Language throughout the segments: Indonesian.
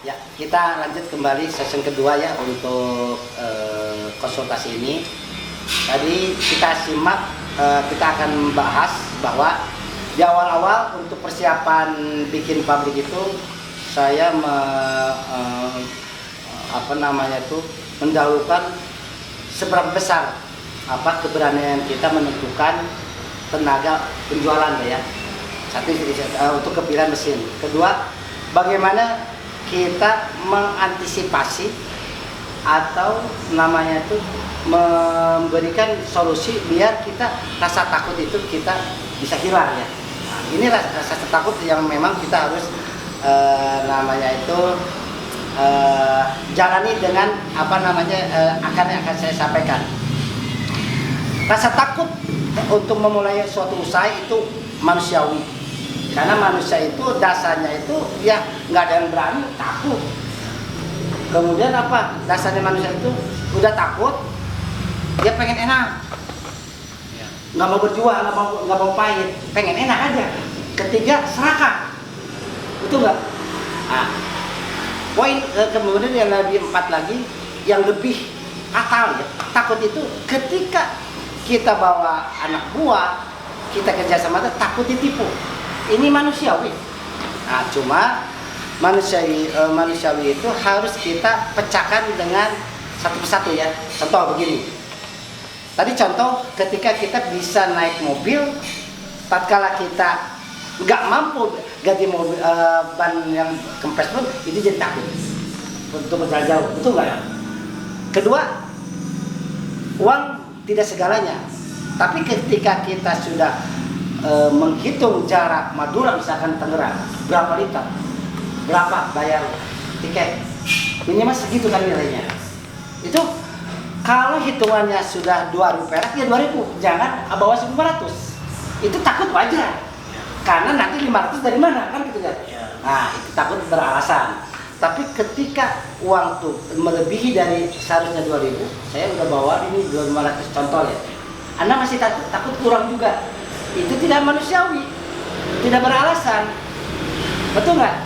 Ya, kita lanjut kembali session kedua ya untuk konsultasi ini. Tadi kita simak, kita akan membahas bahwa di awal-awal untuk persiapan bikin pabrik itu saya mendahulukan seberapa besar keberanian kita menentukan tenaga penjualan ya. Satu untuk kepilihan mesin. Kedua, bagaimana kita mengantisipasi atau namanya itu memberikan solusi biar kita rasa takut itu kita bisa hilang ya. Nah, ini rasa takut yang memang kita harus jalani dengan akan saya sampaikan. Rasa takut untuk memulai suatu usaha itu manusiawi. Karena manusia itu dasarnya itu ya nggak ada yang berani, takut. Kemudian dasarnya manusia itu udah takut, dia pengen enak, nggak mau berjuang, nggak mau pahit, pengen enak aja. Ketiga, serakah, betul nggak? Nah, kemudian yang lebih empat lagi, yang lebih fatal ya, takut itu ketika kita bawa anak buah, kita kerja sama, takut ditipu. Ini manusiawi. Nah, cuma manusiawi itu harus kita pecahkan dengan satu persatu ya. Contoh begini. Tadi contoh ketika kita bisa naik mobil, tatkala kita nggak mampu ganti mobil ban yang kempes pun, itu jadi takut untuk berjalan jauh. Betul nggak ya? Kedua, uang tidak segalanya. Tapi ketika kita sudah menghitung jarak Madura misalkan Tangerang, berapa liter, berapa bayar tiket, minimal segitu kan nilainya. Itu kalau hitungannya sudah 2.000 perak ya 2.000, jangan bawa 1.500. Itu takut wajar, karena nanti 500 dari mana kan gitu kan. Nah, itu takut beralasan. Tapi ketika uang tuh melebihi dari seharusnya 2.000, saya udah bawa ini 2.500 contoh ya. Anda masih takut kurang juga. Itu tidak manusiawi, tidak beralasan, betul nggak?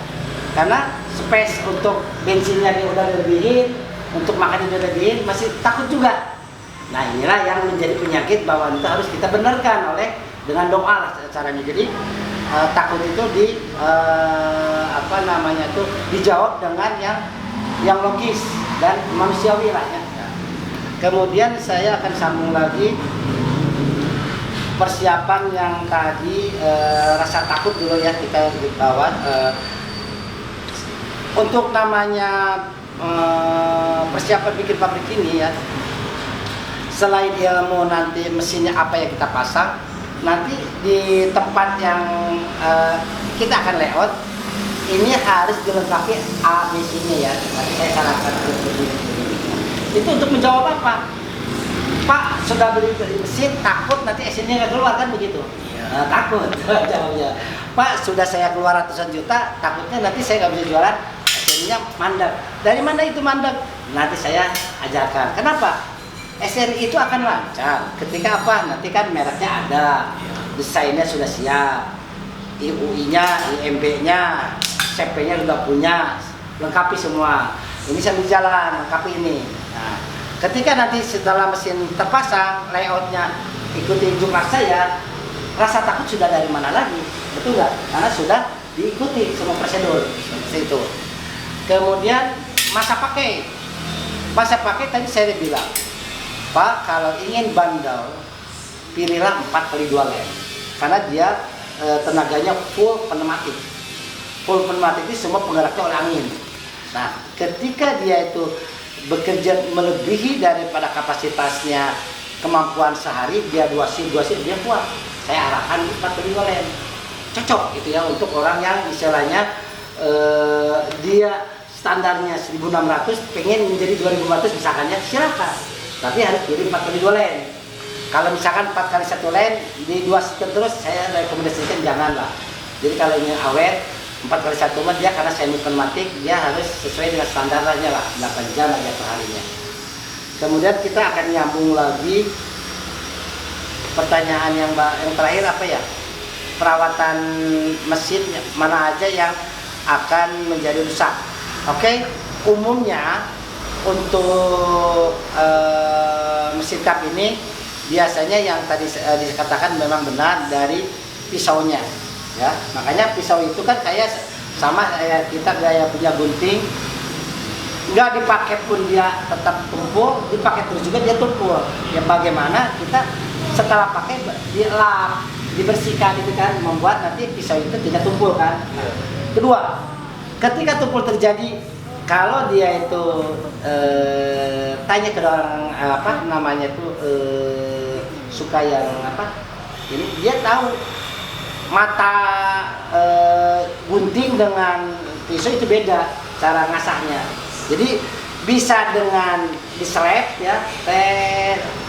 Karena space untuk bensinnya dia udah lebihin, untuk makan dia lebihin, masih takut juga. Nah, inilah yang menjadi penyakit bahwa itu harus kita benarkan dengan doa lah caranya. Jadi takut itu dijawab dengan yang logis dan manusiawi lah ya. Kemudian saya akan sambung lagi persiapan yang tadi, rasa takut dulu ya kita bawa untuk namanya persiapan bikin pabrik ini ya. Selain ilmu nanti mesinnya apa yang kita pasang, nanti di tempat yang kita akan layout ini harus dilengkapi ABC-nya ya. Nanti saya sarankan itu untuk menjawab apa? Pak, sudah beli mesin, takut nanti SN-nya nggak keluar kan begitu? Iya. Takut jawabnya. Pak, sudah saya keluar ratusan juta, takutnya nanti saya nggak bisa jualan, SN-nya mandek. Dari mana itu mandek? Nanti saya ajarkan. Kenapa? SN itu akan lancar ketika Nanti kan mereknya ada, desainnya sudah siap, IUI-nya, IMB-nya, CP-nya sudah punya, lengkapi semua. Ini sambil jalan, lengkapi ini. Nah, ketika nanti setelah mesin terpasang, layoutnya ikuti jumlah saya, rasa takut sudah dari mana lagi? Betul nggak? Karena sudah diikuti semua prosedur seperti itu. Kemudian masa pakai tadi saya bilang, Pak, kalau ingin bandel, pilihlah 4x2 lem, karena dia tenaganya full pneumatik. Full pneumatik itu semua penggeraknya oleh angin. Nah, ketika dia itu bekerja melebihi daripada kapasitasnya, kemampuan sehari, dia 2 shift dia kuat. Saya arahkan 4x2 lem, cocok gitu ya untuk orang yang istilahnya dia standarnya 1.600 pengen menjadi 2.500 misalkan ya, silakan, tapi harus pilih 4x2 lem. Kalau misalkan 4x1 lem di 2 shift terus, saya rekomendasikan janganlah. Jadi kalau ingin awet 4x1 mah dia karena semi pneumatik, dia harus sesuai dengan standarnya lah, 8 jam aja perharinya. Kemudian kita akan nyambung lagi pertanyaan yang terakhir apa ya? Perawatan mesin mana aja yang akan menjadi rusak. Oke, umumnya untuk mesin kap ini biasanya yang tadi dikatakan memang benar dari pisaunya, ya. Makanya pisau itu kan kayak sama kayak kita gaya punya gunting, nggak dipakai pun dia tetap tumpul, dipakai terus juga dia tumpul. Ya bagaimana kita setelah pakai dilap, dibersihkan itu kan membuat nanti pisau itu tidak tumpul kan. Kedua, ketika tumpul terjadi, kalau dia itu tanya ke orang apa namanya itu suka yang apa, ini dia tahu mata gunting dengan pisau itu beda cara ngasahnya. Jadi bisa dengan diselip ya,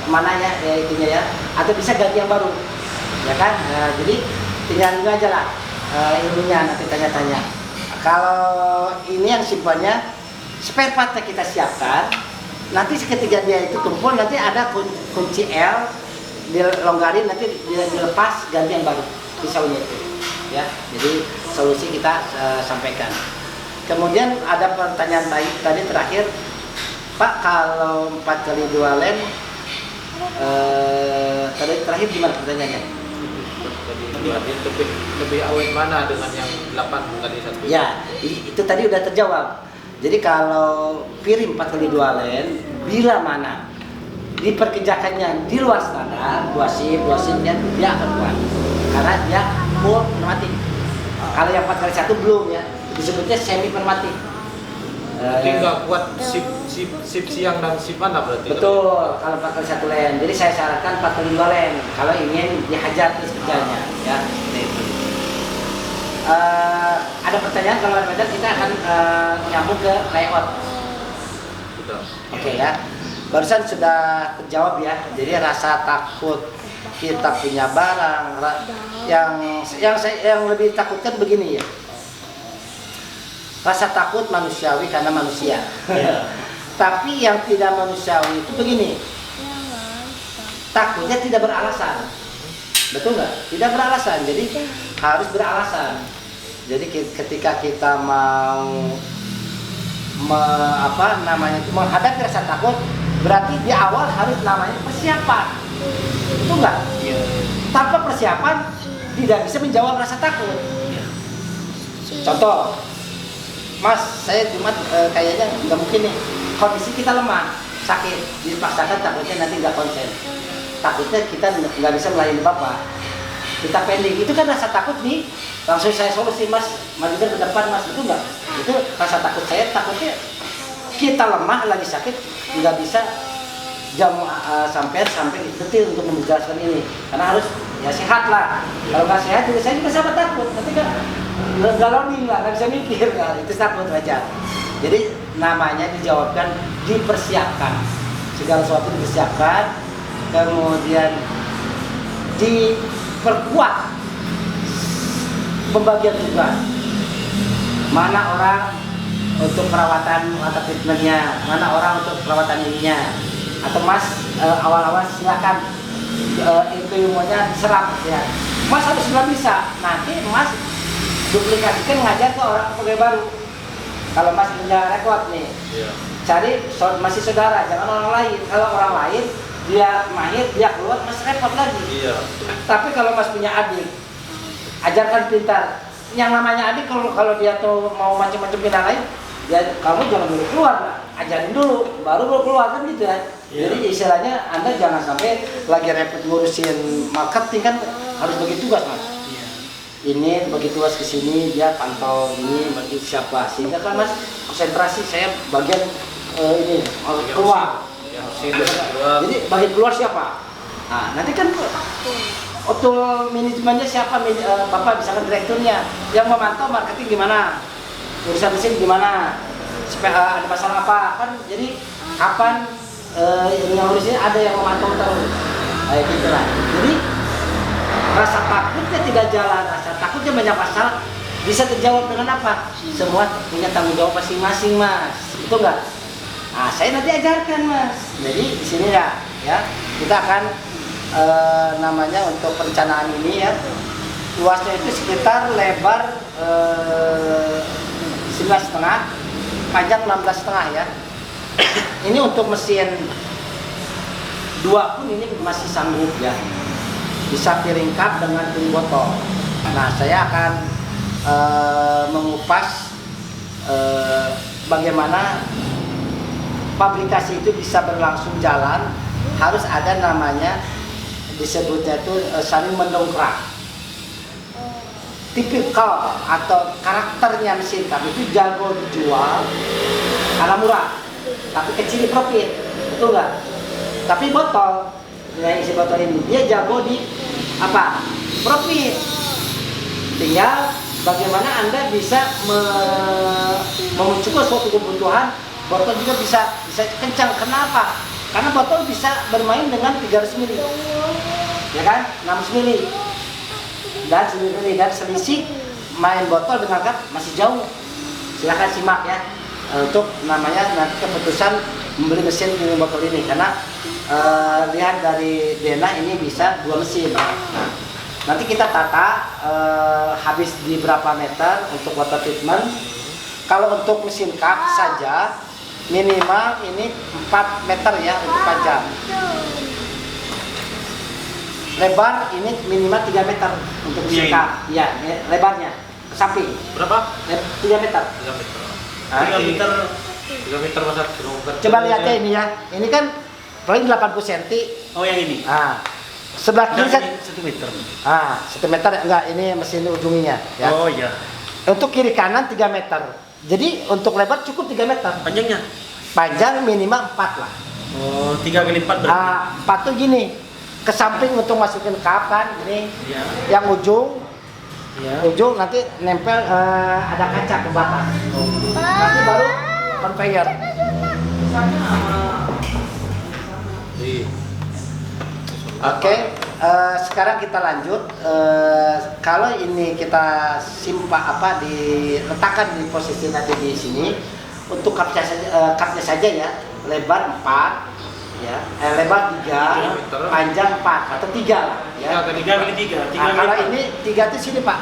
mana ya itunya ya, atau bisa ganti yang baru, ya kan? Nah, jadi tinggal ini aja lah ilmunya nanti tanya-tanya. Kalau ini yang simpannya spare partnya kita siapkan, nanti ketika dia itu tumpul nanti ada kunci L dilonggarin, nanti dilepas ganti yang baru pisaunya itu, ya. Jadi solusi kita sampaikan. Kemudian ada pertanyaan tadi terakhir, Pak, kalau 4x2 len tadi terakhir gimana pertanyaannya? Lebih awet mana dengan yang 8 tadi satu? Ya, itu tadi udah terjawab. Jadi kalau piring 4x2 len bila mana diperkerjakannya di luar standar, 2 shift dia akan kuat karena dia full pneumatik. Kalau yang 4x1 belum ya, disebutnya semi pneumatik. Jadi nggak kuat shift siang dan shift mana berarti? Betul, kalau 4x1 len. Jadi saya sarankan 4x2 len kalau ingin dihajar terus kerjanya, ya. Ada pertanyaan, kalau ada pertanyaan kita akan nyambung ke layout. Betul. Oke ya. Barusan sudah terjawab ya. Jadi rasa takut kita punya barang yang lebih takutkan begini ya. Rasa takut manusiawi karena manusia. Tapi yang tidak manusiawi itu begini. Takutnya tidak beralasan. Betul nggak? Tidak beralasan. Jadi harus beralasan. Jadi ketika kita mau menghadapi rasa takut, berarti di awal harus namanya persiapan. Betul nggak? Tanpa persiapan tidak bisa menjawab rasa takut. Contoh, Mas, saya cuma kayaknya nggak mungkin nih, kondisi kita lemah, sakit, dipaksakan takutnya nanti nggak konsen, takutnya kita nggak bisa melayani Bapak, kita pending, itu kan rasa takut nih, langsung saya solusi, Mas, majukan ke depan, Mas, itu nggak? Itu rasa takut saya, takutnya kita lemah lagi sakit, nggak bisa sampai detil untuk menjelaskan ini, karena harus ya sehat lah, kalau nggak sehat juga saya juga sama takut, nanti kan galauin lah, nggak bisa mikir, kan? Itu takut aja. Jadi namanya dijawabkan, dipersiapkan, segala sesuatu dipersiapkan, kemudian diperkuat pembagian tugas. Mana orang untuk perawatan atau treatmentnya, mana orang untuk perawatan ininya, atau Mas awal-awal silakan ilmunya diserap ya. Mas harus nggak bisa, nanti Mas duplikasikan ngajar ke orang pegawai baru. Kalau Mas punya rekod nih, cari masih saudara, jangan orang lain. Kalau orang lain dia mahir, dia keluar, Mas repot lagi. Tapi kalau Mas punya adik, ajarkan pintar. Yang namanya adik kalau dia tuh mau macam-macam pintar lain, ya kamu jangan dulu keluar, ajarin dulu, baru keluar kan gitu ya. Jadi istilahnya Anda jangan sampai lagi repot ngurusin marketing, kan harus bagi tugas, Mas. Ini bagi tugas ke sini, dia pantau ini bagi siapa, sehingga kan Mas konsentrasi, saya bagian ini keluar. Jadi bagian keluar siapa? Nah, nanti kan auto manajemennya siapa? Bapak misalkan direkturnya, yang memantau marketing gimana, urusan mesin gimana, supaya ada masalah apa kan? Jadi kapan yang urusin ada yang memantau terus, kayak gitu lah. Jadi rasa takutnya tidak jalan, rasa takutnya banyak masalah, bisa terjawab dengan apa? Semua punya tanggung jawab masing-masing, Mas. Itu enggak? Nah, saya nanti ajarkan, Mas. Jadi di sini ya, kita akan namanya untuk perencanaan ini ya, luasnya itu sekitar lebar 9,5, panjang 16,5 ya. Ini untuk mesin 2 pun ini masih sanggup ya. Bisa piring cup dengan piring botol. Nah, saya akan mengupas bagaimana pabrikasi itu bisa berlangsung jalan. Harus ada namanya, disebutnya itu saling mendongkrak. Tipikal atau karakternya mesin cup itu jago dijual karena murah, tapi kecil di profit, betul nggak? Tapi botol, yang isi botol ini dia jago di apa? Profit. Tinggal bagaimana Anda bisa mencukupi suatu kebutuhan, botol juga bisa kencang. Kenapa? Karena botol bisa bermain dengan 300 ml, ya kan? 600 ml dan 9 ml, dan selisih main botol dengan cup masih jauh. Silahkan simak ya untuk namanya nanti keputusan membeli mesin piring botol ini, karena lihat dari Dena ini bisa 2 mesin. Nah, nanti kita tata habis di berapa meter untuk water treatment. Kalau untuk mesin cup saja minimal ini 4 meter ya untuk panjang. Lebar ini minimal 3 meter untuk mesin cup. Iya, lebarnya ke samping. Berapa? 3 meter. 3 meter. 3 meter. 3 meter masa kilometer. Coba lihat ya ini ya. Ini kan paling 80 cm. Oh, yang ini. Ah. Sebelah kiri Nah, ini 1 meter. 1 meter enggak, ini mesin ujungnya ya. Oh iya. Untuk kiri kanan 3 meter. Jadi untuk lebar cukup 3 meter. Panjangnya? Panjang minimal 4 lah. Oh, 3 kali 4 berarti. 4 tuh gini. Ke samping untuk masukin kapan ini. Iya. Yang ujung Iya. ujung nanti nempel ada kaca pembatas. Nanti baru conveyor. Oke, sekarang kita lanjut. Kalau ini kita diletakkan di posisi nanti di sini. Untuk cupnya saja ya, lebar 4 ya, lebar 3, panjang 4 atau 3 lah ya. 3 kali 3. Nah, kalau ini 3 itu sini Pak,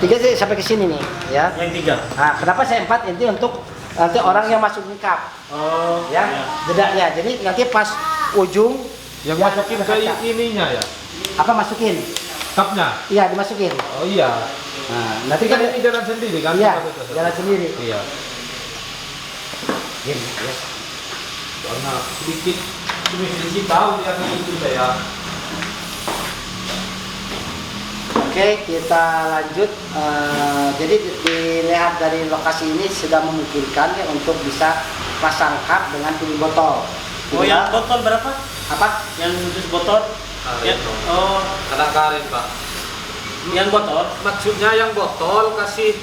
3 sih sampai ke sini nih ya. Yang 3. Nah, kenapa saya 4? Ini untuk nanti orang yang masuk di cup Oh ya, jedanya. Jadi nanti pas ujung Yang ya, masukin ada ke kaca. ininya ya. Apa masukin? Cupnya. Iya, dimasukin. Oh iya. Nah, Nanti nanti kan kan ini jalan sendiri kan? iya, jalan sendiri. Iya. Gini, ya. Karena sedikit tahu yang itu saya. Oke, kita lanjut. Jadi dilihat dari lokasi ini sudah memungkinkan ya untuk bisa pasang cup dengan piring botol. Oh, yang botol berapa? Apa? Yang khusus botol? Ya. Oh, Anak Karin Pak. yang botol. Maksudnya yang botol kasih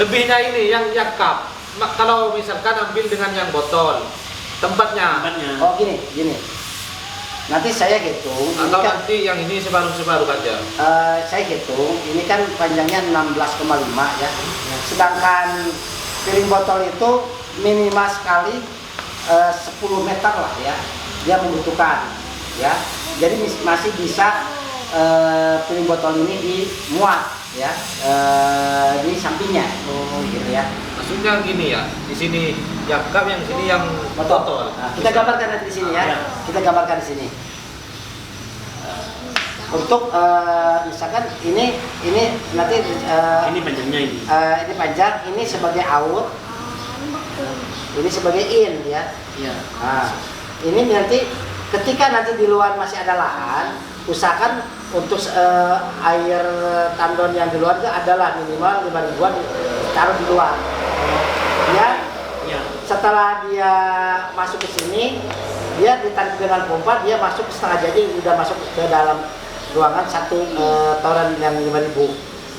lebihnya ini yang cup. Kalau misalkan ambil dengan yang botol tempatnya. Oh gini. Nanti saya hitung. Ini Atau kan, nanti yang ini separuh saja. saya hitung. Ini kan panjangnya 16,5 ya. Sedangkan piring botol itu minimal sekali 10 meter lah ya. Dia membutuhkan ya. Jadi masih bisa piring botol ini dimuat ya di sampingnya. Oh gitu ya. Maksudnya gini ya, di sini yang cup, yang sini yang botol. Nah, kita gambarkan nanti di sini ya. Ya. Kita gambarkan di sini. Untuk misalkan ini nanti Ini panjangnya ini. ini panjang, ini sebagai out, ini sebagai in ya. Iya. Nah, ini nanti ketika nanti di luar masih ada lahan, usahakan untuk air tandon yang di luar itu adalah minimal 5 ribuan taruh di luar. Ya, Iya. setelah dia masuk ke sini, dia ditarik dengan pompa, dia masuk setengah jadi udah masuk ke dalam ruangan satu toren yang 5.000.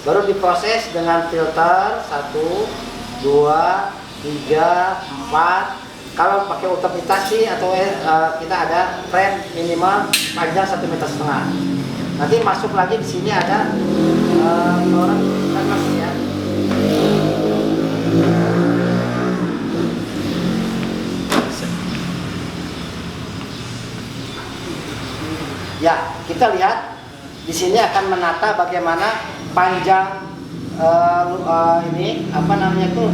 Baru diproses dengan filter 1, 2, 3, 4. Kalau pakai ultramitasi atau kita ada frame minimal panjang 1,5 meter. Nanti masuk lagi di sini ada toren kanvas ya. Ya, kita lihat di sini akan menata bagaimana panjang ini apa namanya tuh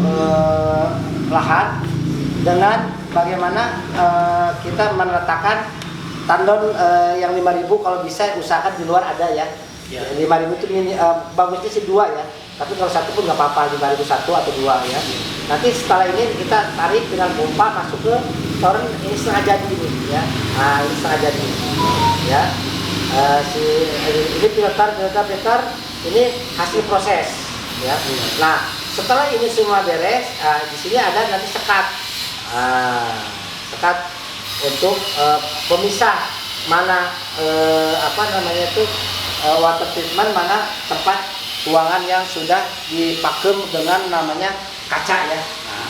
lahan dengan bagaimana kita meletakkan tandon yang 5.000 kalau bisa usahakan di luar ada ya. Ya. 5.000 itu bagusnya sih 2 ya. Tapi kalau 1 pun nggak apa-apa, 5.000 1 atau 2 ya. Nanti setelah ini kita tarik dengan pompa masuk ke toren ini setengah jadi ini ya. Nah ini setengah jadi ya. Ini filter ini hasil proses ya. Nah setelah ini semua beres, di sini ada nanti sekat, sekat untuk pemisah mana apa namanya itu water treatment, mana tempat ruangan yang sudah dipakem dengan namanya kaca ya. Nah,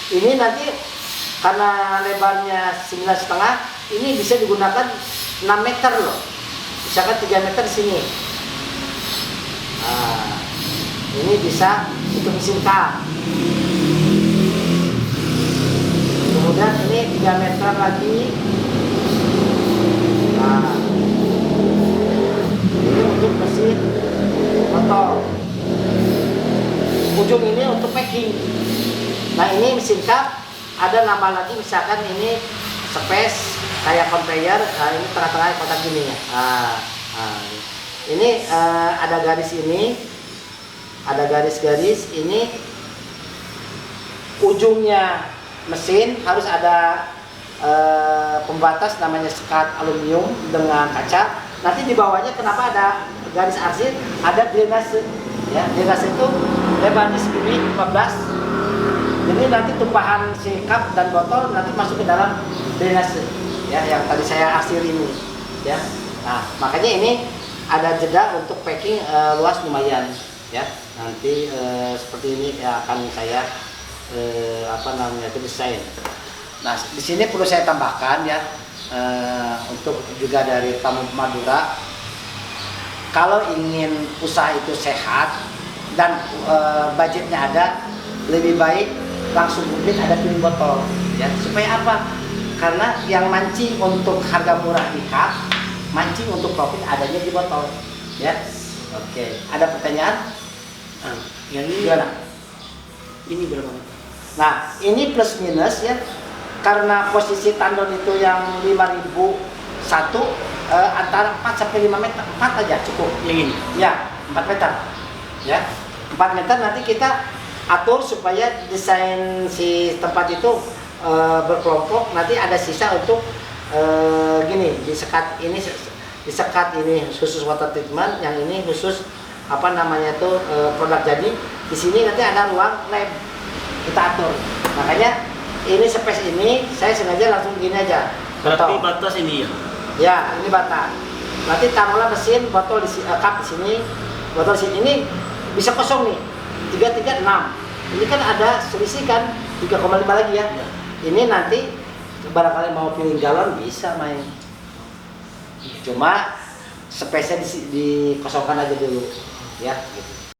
ini nanti karena lebarnya 9,5, ini bisa digunakan 6 meter loh. Misalkan 3 meter di sini. Nah, ini bisa untuk mesin kap. Kemudian ini 3 meter lagi. Nah, ini untuk mesin botol. Ujung ini untuk packing. Nah ini mesin kap, ada nama lagi misalkan ini space kayak conveyor. Nah, ini tengah-tengah kotak gini ya. Ini ada garis ini, ada garis-garis ini. Ujungnya mesin harus ada pembatas namanya sekat aluminium dengan kaca. Nanti di bawahnya kenapa ada garis arsir, ada drainase ya. Drainase itu lebarnya segini 15. Jadi nanti tumpahan si kap dan botol nanti masuk ke dalam drainase ya, yang tadi saya arsir ini ya. Nah makanya ini ada jeda untuk packing luas lumayan ya. Nanti seperti ini ya akan saya apa namanya itu desain. Nah di sini perlu saya tambahkan ya, untuk juga dari tamu Madura, kalau ingin usaha itu sehat dan budgetnya ada, lebih baik langsung beli ada piring botol ya. Supaya apa? Karena yang mancing untuk harga murah di kap, mancing untuk profit adanya di botol ya. Oke, ada pertanyaan? Yang ini Gimana? Ini berapa? Nah ini plus minus ya, karena posisi tandon itu yang 5.000 satu, antara 4 sampai 5 meter, 4 aja cukup. Yang ini? Ya, 4 meter. Ya, 4 meter nanti kita atur supaya desain si tempat itu berkelompok. Nanti ada sisa untuk gini, disekat ini, khusus water treatment, yang ini khusus apa namanya tuh produk jadi. Di sini nanti ada ruang lab kita atur. Makanya ini space ini saya sengaja langsung gini aja. Berarti batas ini ya? Ya, ini batas. Nanti taruhlah mesin botol di kap di sini, botol di sini. Ini bisa kosong nih. 336. Ini kan ada selisih kan 3,5 lagi ya. Ini nanti barangkali mau pilih galon bisa main. Cuma space-nya dikosongkan aja dulu ya gitu.